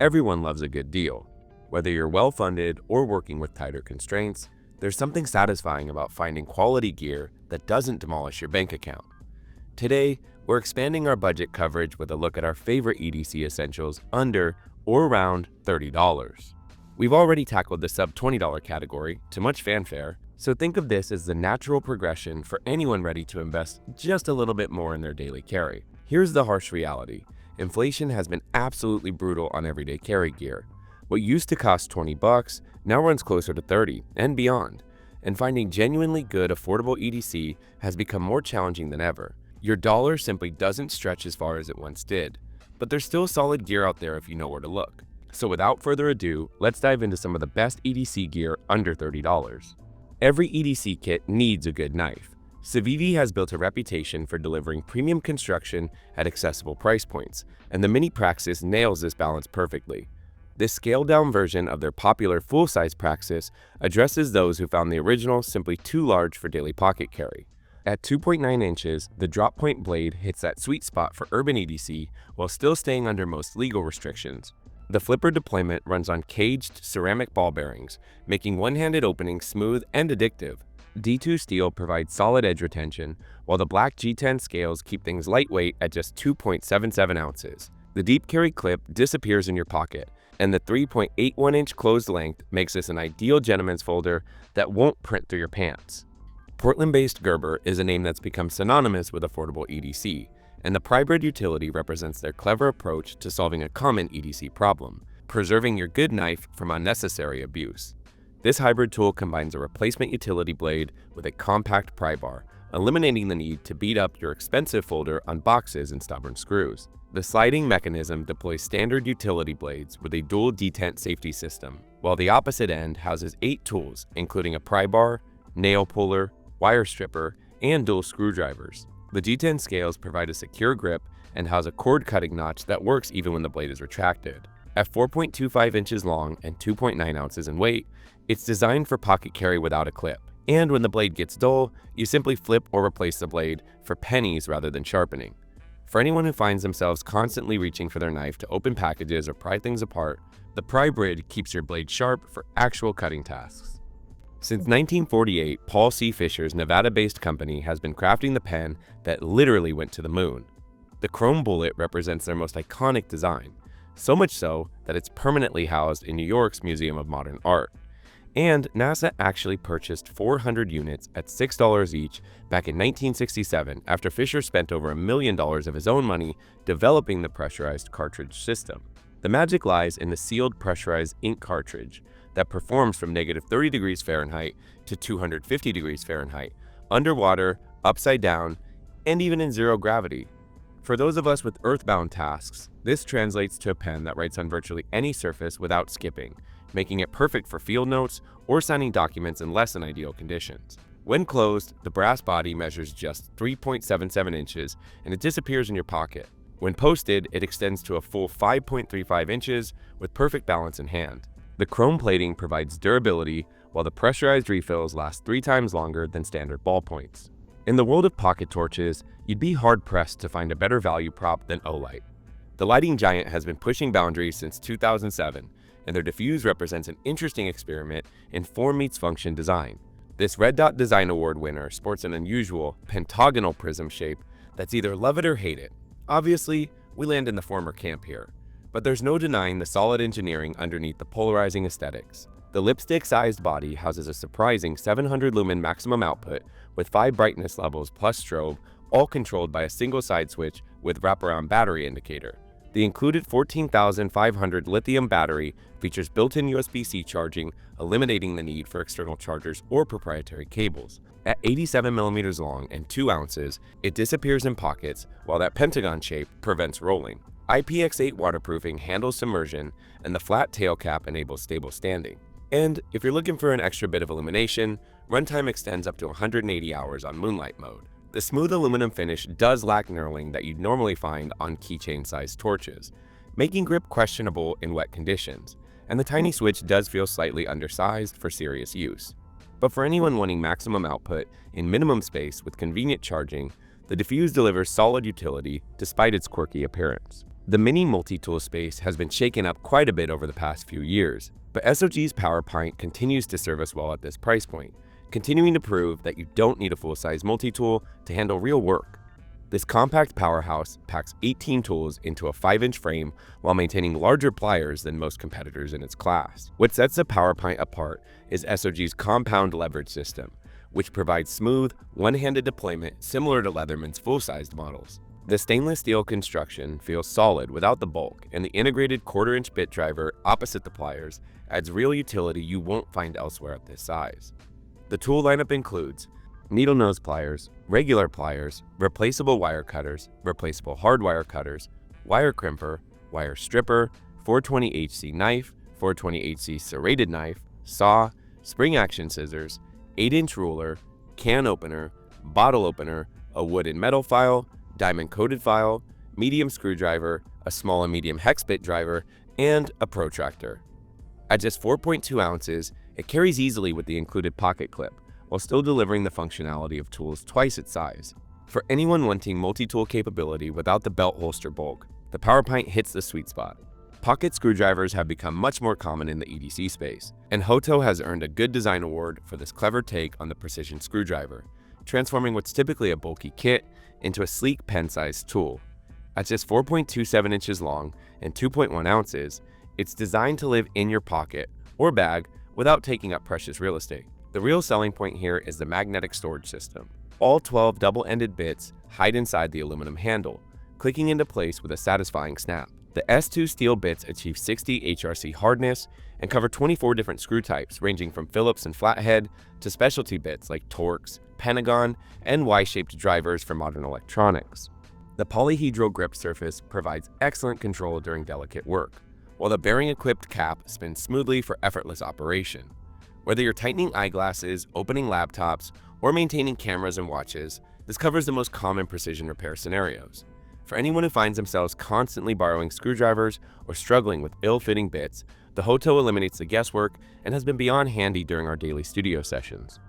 Everyone loves a good deal. Whether you're well-funded or working with tighter constraints, there's something satisfying about finding quality gear that doesn't demolish your bank account. Today, we're expanding our budget coverage with a look at our favorite EDC essentials under or around $30. We've already tackled the sub-$20 category to much fanfare, so think of this as the natural progression for anyone ready to invest just a little bit more in their daily carry. Here's the harsh reality. Inflation has been absolutely brutal on everyday carry gear. What used to cost $20 now runs closer to $30 and beyond, and finding genuinely good affordable EDC has become more challenging than ever. Your dollar simply doesn't stretch as far as it once did, but there's still solid gear out there if you know where to look. So without further ado, let's dive into some of the best EDC gear under $30. Every EDC kit needs a good knife. CIVIVI has built a reputation for delivering premium construction at accessible price points, and the mini Praxis nails this balance perfectly. This scaled-down version of their popular full-size Praxis addresses those who found the original simply too large for daily pocket carry. At 2.9 inches, the drop point blade hits that sweet spot for urban EDC while still staying under most legal restrictions. The flipper deployment runs on caged ceramic ball bearings, making one-handed opening smooth and addictive. D2 steel provides solid edge retention, while the black G10 scales keep things lightweight at just 2.77 ounces. The deep carry clip disappears in your pocket, and the 3.81-inch closed length makes this an ideal gentleman's folder that won't print through your pants. Portland-based Gerber is a name that's become synonymous with affordable EDC, and the Prybrid utility represents their clever approach to solving a common EDC problem, preserving your good knife from unnecessary abuse. This hybrid tool combines a replacement utility blade with a compact pry bar, eliminating the need to beat up your expensive folder on boxes and stubborn screws. The sliding mechanism deploys standard utility blades with a dual detent safety system, while the opposite end houses 8 tools, including a pry bar, nail puller, wire stripper, and dual screwdrivers. The G10 scales provide a secure grip and house a cord cutting notch that works even when the blade is retracted. At 4.25 inches long and 2.9 ounces in weight, it's designed for pocket carry without a clip. And when the blade gets dull, you simply flip or replace the blade for pennies rather than sharpening. For anyone who finds themselves constantly reaching for their knife to open packages or pry things apart, the Prybrid keeps your blade sharp for actual cutting tasks. Since 1948, Paul C. Fisher's Nevada-based company has been crafting the pen that literally went to the moon. The chrome bullet represents their most iconic design, so much so that it's permanently housed in New York's Museum of Modern Art. And NASA actually purchased 400 units at $6 each back in 1967 after Fisher spent over $1 million of his own money developing the pressurized cartridge system. The magic lies in the sealed pressurized ink cartridge that performs from -30 degrees Fahrenheit to 250 degrees Fahrenheit, underwater, upside down, and even in zero gravity. For those of us with earthbound tasks, this translates to a pen that writes on virtually any surface without skipping, making it perfect for field notes or signing documents in less than ideal conditions. When closed, the brass body measures just 3.77 inches and it disappears in your pocket. When posted, it extends to a full 5.35 inches with perfect balance in hand. The chrome plating provides durability, while the pressurized refills last 3 times longer than standard ballpoints. In the world of pocket torches, you'd be hard-pressed to find a better value prop than OLIGHT. The lighting giant has been pushing boundaries since 2007, and their Diffuse represents an interesting experiment in form meets function design. This Red Dot Design Award winner sports an unusual pentagonal prism shape that's either love it or hate it. Obviously, we land in the former camp here, but there's no denying the solid engineering underneath the polarizing aesthetics. The lipstick-sized body houses a surprising 700 lumen maximum output with 5 brightness levels plus strobe, all controlled by a single side switch with wraparound battery indicator. The included 14,500 lithium battery features built-in USB-C charging, eliminating the need for external chargers or proprietary cables. At 87 millimeters long and 2 ounces, it disappears in pockets, while that pentagon shape prevents rolling. IPX8 waterproofing handles submersion, and the flat tail cap enables stable standing. And if you're looking for an extra bit of illumination, runtime extends up to 180 hours on moonlight mode. The smooth aluminum finish does lack knurling that you'd normally find on keychain-sized torches, making grip questionable in wet conditions, and the tiny switch does feel slightly undersized for serious use. But for anyone wanting maximum output in minimum space with convenient charging, the Diffuse delivers solid utility despite its quirky appearance. The mini multi-tool space has been shaken up quite a bit over the past few years, but SOG's PowerPint continues to serve us well at this price point, continuing to prove that you don't need a full-size multi-tool to handle real work. This compact powerhouse packs 18 tools into a 5-inch frame while maintaining larger pliers than most competitors in its class. What sets the PowerPint apart is SOG's compound leverage system, which provides smooth, one-handed deployment similar to Leatherman's full-sized models. The stainless steel construction feels solid without the bulk, and the integrated 1/4-inch bit driver opposite the pliers adds real utility you won't find elsewhere at this size. The tool lineup includes needle nose pliers, regular pliers, replaceable wire cutters, replaceable hard wire cutters, wire crimper, wire stripper, 420HC knife, 420HC serrated knife, saw, spring action scissors, 8-inch ruler, can opener, bottle opener, a wood and metal file, diamond coated file, medium screwdriver, a small and medium hex bit driver, and a protractor. At just 4.2 ounces, it carries easily with the included pocket clip, while still delivering the functionality of tools twice its size. For anyone wanting multi-tool capability without the belt holster bulk, the PowerPint hits the sweet spot. Pocket screwdrivers have become much more common in the EDC space, and HOTO has earned a good design award for this clever take on the precision screwdriver, transforming what's typically a bulky kit into a sleek pen-sized tool. At just 4.27 inches long and 2.1 ounces, it's designed to live in your pocket or bag without taking up precious real estate. The real selling point here is the magnetic storage system. All 12 double-ended bits hide inside the aluminum handle, clicking into place with a satisfying snap. The S2 steel bits achieve 60 HRC hardness and cover 24 different screw types ranging from Phillips and flathead to specialty bits like Torx, Pentagon, and Y-shaped drivers for modern electronics. The polyhedral grip surface provides excellent control during delicate work, while the bearing-equipped cap spins smoothly for effortless operation. Whether you're tightening eyeglasses, opening laptops, or maintaining cameras and watches, this covers the most common precision repair scenarios. For anyone who finds themselves constantly borrowing screwdrivers or struggling with ill-fitting bits, the HOTO eliminates the guesswork and has been beyond handy during our daily studio sessions.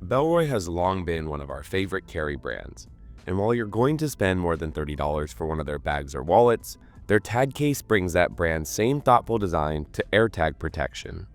Bellroy has long been one of our favorite carry brands, and while you're going to spend more than $30 for one of their bags or wallets, their tag case brings that brand's same thoughtful design to AirTag protection.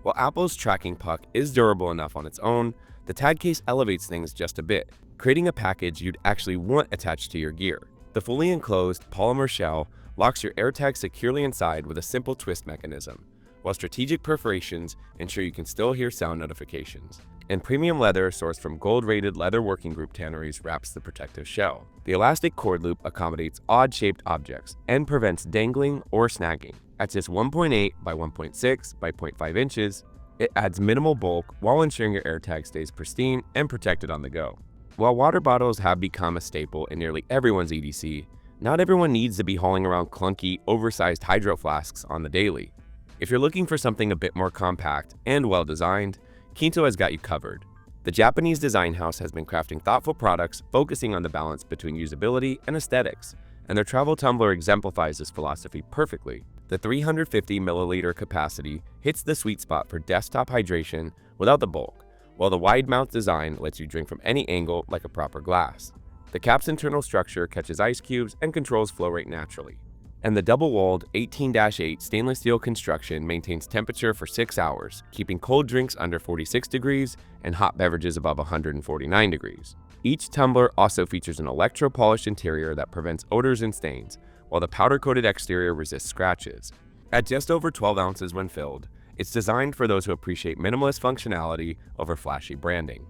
While Apple's tracking puck is durable enough on its own, the tag case elevates things just a bit, creating a package you'd actually want attached to your gear. The fully enclosed polymer shell locks your AirTag securely inside with a simple twist mechanism, while strategic perforations ensure you can still hear sound notifications. And premium leather sourced from gold-rated leather working group tanneries wraps the protective shell. The elastic cord loop accommodates odd-shaped objects and prevents dangling or snagging. At just 1.8 by 1.6 by 0.5 inches, it adds minimal bulk while ensuring your AirTag stays pristine and protected on the go. While water bottles have become a staple in nearly everyone's EDC, not everyone needs to be hauling around clunky, oversized hydro flasks on the daily. If you're looking for something a bit more compact and well-designed, Kinto has got you covered. The Japanese design house has been crafting thoughtful products focusing on the balance between usability and aesthetics, and their travel tumbler exemplifies this philosophy perfectly. The 350 milliliter capacity hits the sweet spot for desktop hydration without the bulk, while the wide mouth design lets you drink from any angle like a proper glass. The cap's internal structure catches ice cubes and controls flow rate naturally. And the double-walled 18-8 stainless steel construction maintains temperature for 6 hours, keeping cold drinks under 46 degrees and hot beverages above 149 degrees. Each tumbler also features an electro-polished interior that prevents odors and stains, while the powder-coated exterior resists scratches. At just over 12 ounces when filled, it's designed for those who appreciate minimalist functionality over flashy branding.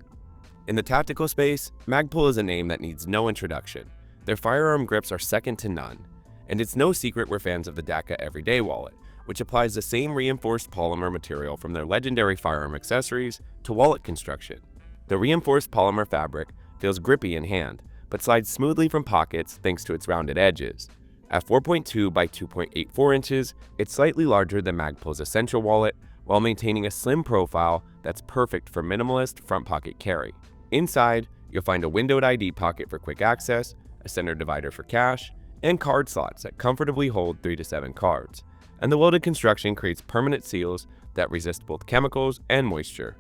In the tactical space, Magpul is a name that needs no introduction. Their firearm grips are second to none. And it's no secret we're fans of the DAKA Everyday Wallet, which applies the same reinforced polymer material from their legendary firearm accessories to wallet construction. The reinforced polymer fabric feels grippy in hand, but slides smoothly from pockets thanks to its rounded edges. At 4.2 by 2.84 inches, it's slightly larger than Magpul's Essential Wallet, while maintaining a slim profile that's perfect for minimalist front pocket carry. Inside, you'll find a windowed ID pocket for quick access, a center divider for cash, and card slots that comfortably hold 3 to 7 cards. And the welded construction creates permanent seals that resist both chemicals and moisture.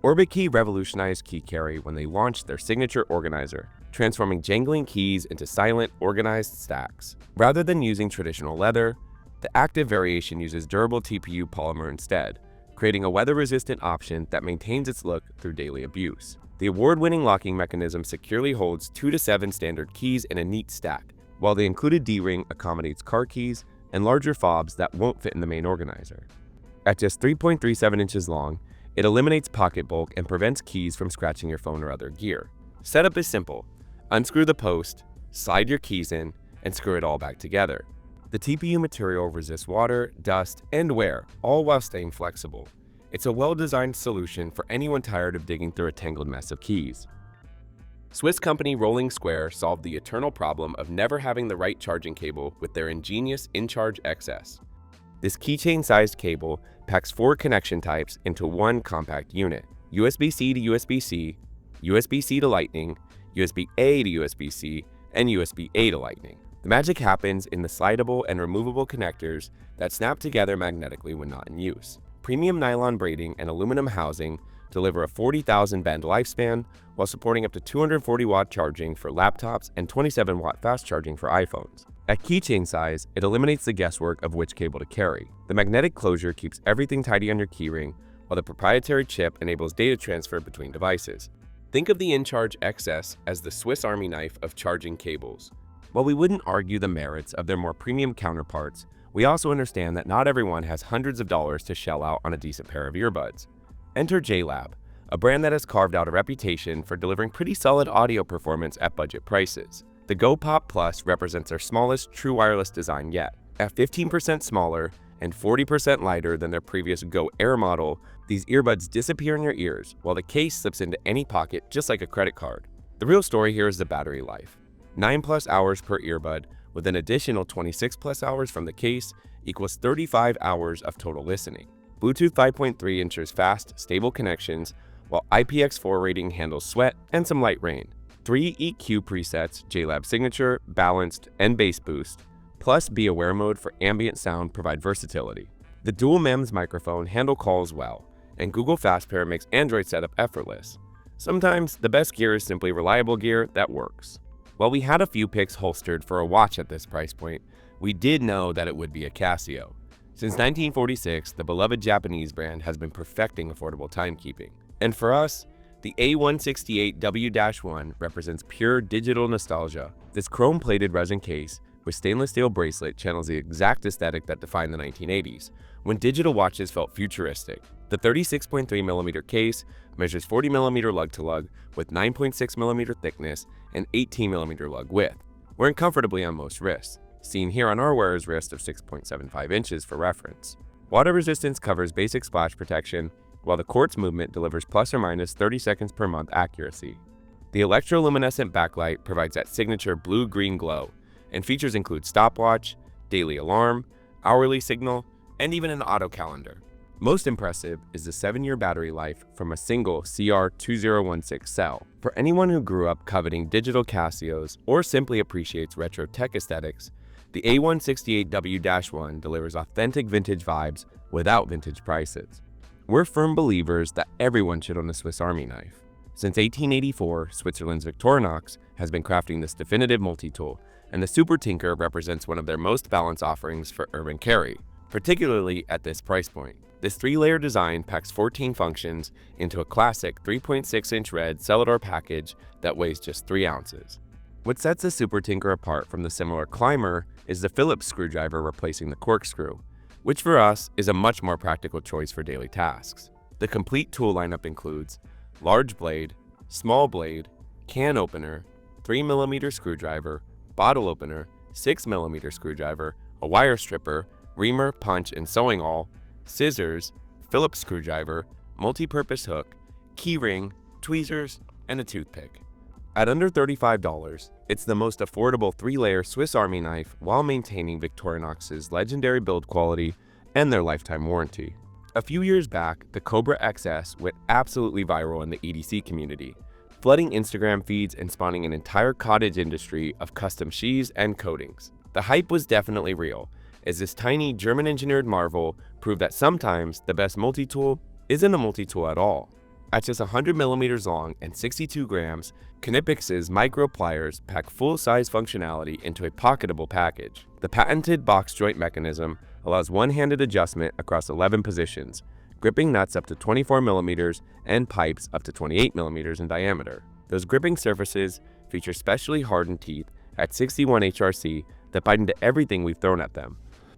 Orbitkey revolutionized key carry when they launched their signature organizer, transforming jangling keys into silent, organized stacks. Rather than using traditional leather, the active variation uses durable TPU polymer instead, creating a weather-resistant option that maintains its look through daily abuse. The award-winning locking mechanism securely holds 2 to 7 standard keys in a neat stack, while the included D-ring accommodates car keys and larger fobs that won't fit in the main organizer. At just 3.37 inches long, it eliminates pocket bulk and prevents keys from scratching your phone or other gear. Setup is simple. Unscrew the post, slide your keys in, and screw it all back together. The TPU material resists water, dust, and wear, all while staying flexible. It's a well-designed solution for anyone tired of digging through a tangled mess of keys. Swiss company Rolling Square solved the eternal problem of never having the right charging cable with their ingenious inCharge XS. This keychain-sized cable packs 4 connection types into one compact unit: USB-C to USB-C, USB-C to Lightning, USB-A to USB-C, and USB-A to Lightning. The magic happens in the slidable and removable connectors that snap together magnetically when not in use. Premium nylon braiding and aluminum housing deliver a 40,000 band lifespan while supporting up to 240-watt charging for laptops and 27-watt fast charging for iPhones. At keychain size, it eliminates the guesswork of which cable to carry. The magnetic closure keeps everything tidy on your keyring, while the proprietary chip enables data transfer between devices. Think of the inCharge XS as the Swiss Army knife of charging cables. While we wouldn't argue the merits of their more premium counterparts, we also understand that not everyone has hundreds of dollars to shell out on a decent pair of earbuds. Enter JLab, a brand that has carved out a reputation for delivering pretty solid audio performance at budget prices. The Go Pop Plus represents their smallest true wireless design yet. At 15% smaller and 40% lighter than their previous Go Air model, these earbuds disappear in your ears, while the case slips into any pocket just like a credit card. The real story here is the battery life. 9+ hours per earbud, with an additional 26+ hours from the case, equals 35 hours of total listening. Bluetooth 5.3 ensures fast, stable connections, while IPX4 rating handles sweat and some light rain. 3 EQ presets, JLab Signature, Balanced, and Bass Boost, plus Be Aware mode for ambient sound provide versatility. The dual MEMS microphone handle calls well, and Google Fast Pair makes Android setup effortless. Sometimes, the best gear is simply reliable gear that works. While we had a few picks holstered for a watch at this price point, we did know that it would be a Casio. Since 1946, the beloved Japanese brand has been perfecting affordable timekeeping. And for us, the A168W-1 represents pure digital nostalgia. This chrome-plated resin case with stainless steel bracelet channels the exact aesthetic that defined the 1980s, when digital watches felt futuristic. The 36.3mm case measures 40mm lug-to-lug with 9.6mm thickness and 18mm lug width, wearing comfortably on most wrists, seen here on our wearer's wrist of 6.75 inches for reference. Water resistance covers basic splash protection, while the quartz movement delivers plus or minus 30 seconds per month accuracy. The electroluminescent backlight provides that signature blue-green glow, and features include stopwatch, daily alarm, hourly signal, and even an auto calendar. Most impressive is the 7-year battery life from a single CR2016 cell. For anyone who grew up coveting digital Casios or simply appreciates retro tech aesthetics, the A168W-1 delivers authentic vintage vibes without vintage prices. We're firm believers that everyone should own a Swiss Army knife. Since 1884, Switzerland's Victorinox has been crafting this definitive multi-tool, and the Super Tinker represents one of their most balanced offerings for urban carry, particularly at this price point. This 3-layer design packs 14 functions into a classic 3.6-inch red Celador package that weighs just 3 ounces. What sets the Super Tinker apart from the similar Climber is the Phillips screwdriver replacing the corkscrew, which for us is a much more practical choice for daily tasks. The complete tool lineup includes large blade, small blade, can opener, 3mm screwdriver, bottle opener, 6mm screwdriver, a wire stripper, reamer, punch, and sewing awl, scissors, Phillips screwdriver, multi-purpose hook, keyring, tweezers, and a toothpick. At under $35, it's the most affordable 3-layer Swiss Army knife while maintaining Victorinox's legendary build quality and their lifetime warranty. A few years back, the Cobra XS went absolutely viral in the EDC community, flooding Instagram feeds and spawning an entire cottage industry of custom sheaths and coatings. The hype was definitely real, as this tiny German-engineered marvel proved that sometimes the best multi-tool isn't a multi-tool at all. At just 100 millimeters long and 62 grams, Knipex's micro pliers pack full-size functionality into a pocketable package. The patented box joint mechanism allows one-handed adjustment across 11 positions, gripping nuts up to 24 millimeters and pipes up to 28 millimeters in diameter. Those gripping surfaces feature specially hardened teeth at 61 HRC that bite into everything we've thrown at them.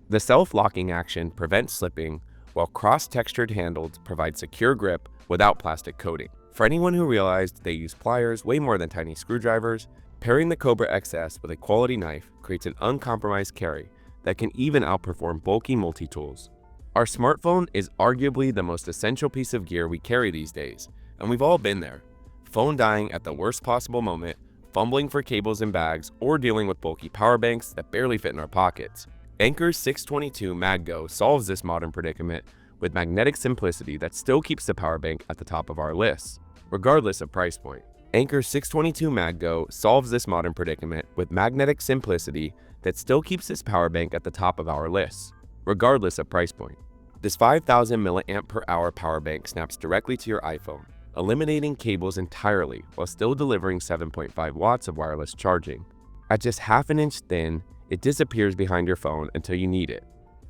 The self-locking action prevents slipping, while cross-textured handles provide secure grip without plastic coating. For anyone who realized they use pliers way more than tiny screwdrivers, pairing the Cobra XS with a quality knife creates an uncompromised carry that can even outperform bulky multi-tools. Our smartphone is arguably the most essential piece of gear we carry these days, and we've all been there. Phone dying at the worst possible moment, fumbling for cables and bags, or dealing with bulky power banks that barely fit in our pockets. Anker's 622 MagGo solves this modern predicament with magnetic simplicity that still keeps the power bank at the top of our lists, regardless of price point. Anker's 622 MagGo solves this modern predicament with magnetic simplicity that still keeps this power bank at the top of our lists, regardless of price point. This 5,000 mAh power bank snaps directly to your iPhone, eliminating cables entirely while still delivering 7.5 watts of wireless charging. At just half an inch thin, it disappears behind your phone until you need it.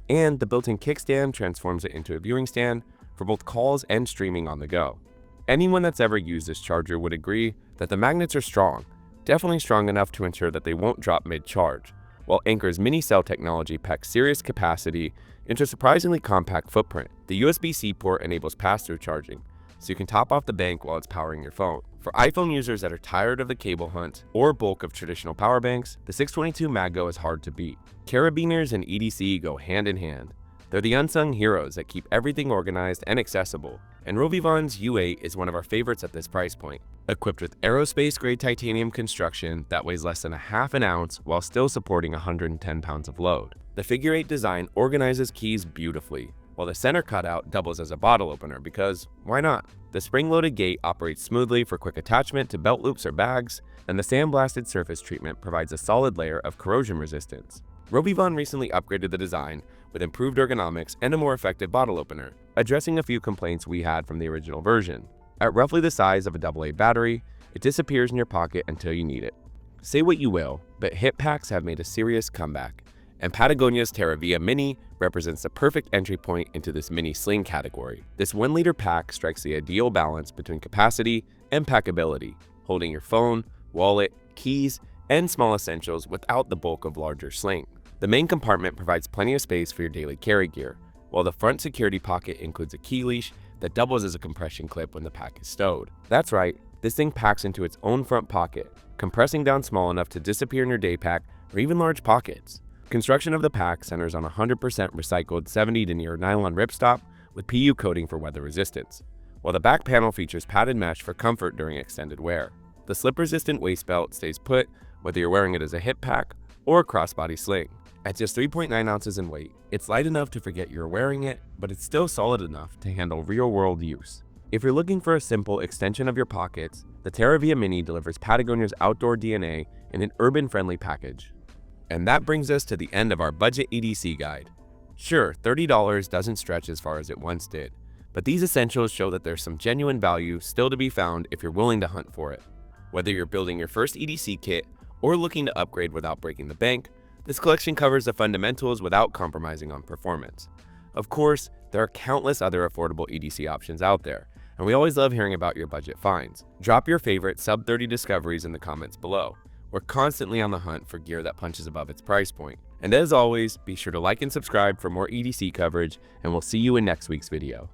And the built-in kickstand transforms it into a viewing stand for both calls and streaming on the go. Anyone that's ever used this charger would agree that the magnets are strong, definitely strong enough to ensure that they won't drop mid-charge, while Anker's mini cell technology packs serious capacity into a surprisingly compact footprint. The USB-C port enables pass-through charging, so you can top off the bank while it's powering your phone. For iPhone users that are tired of the cable hunt or bulk of traditional power banks, the 622 MagGo is hard to beat. Carabiners and EDC go hand in hand. They're the unsung heroes that keep everything organized and accessible, and RovyVon's U8 is one of our favorites at this price point. Equipped with aerospace-grade titanium construction that weighs less than a half an ounce while still supporting 110 pounds of load. The figure 8 design organizes keys beautifully, while the center cutout doubles as a bottle opener because, why not? The spring-loaded gate operates smoothly for quick attachment to belt loops or bags, and the sandblasted surface treatment provides a solid layer of corrosion resistance. RovyVon recently upgraded the design with improved ergonomics and a more effective bottle opener, addressing a few complaints we had from the original version. At roughly the size of a AA battery, it disappears in your pocket until you need it. Say what you will, but hip packs have made a serious comeback, and Patagonia's Terravia Mini represents the perfect entry point into this mini sling category. This 1-liter pack strikes the ideal balance between capacity and packability, holding your phone, wallet, keys, and small essentials without the bulk of larger sling. The main compartment provides plenty of space for your daily carry gear, while the front security pocket includes a key leash that doubles as a compression clip when the pack is stowed. That's right, this thing packs into its own front pocket, compressing down small enough to disappear in your day pack or even large pockets. Construction of the pack centers on 100% recycled 70 denier nylon ripstop with PU coating for weather resistance, while the back panel features padded mesh for comfort during extended wear. The slip-resistant waist belt stays put whether you're wearing it as a hip pack or a crossbody sling. At just 3.9 ounces in weight, it's light enough to forget you're wearing it, but it's still solid enough to handle real-world use. If you're looking for a simple extension of your pockets, the Terravia Mini delivers Patagonia's outdoor DNA in an urban-friendly package. And that brings us to the end of our budget EDC guide. Sure, $30 doesn't stretch as far as it once did, but these essentials show that there's some genuine value still to be found if you're willing to hunt for it. Whether you're building your first EDC kit or looking to upgrade without breaking the bank, this collection covers the fundamentals without compromising on performance. Of course, there are countless other affordable EDC options out there, and we always love hearing about your budget finds. Drop your favorite sub-30 discoveries in the comments below. We're constantly on the hunt for gear that punches above its price point. And as always, be sure to like and subscribe for more EDC coverage, and we'll see you in next week's video.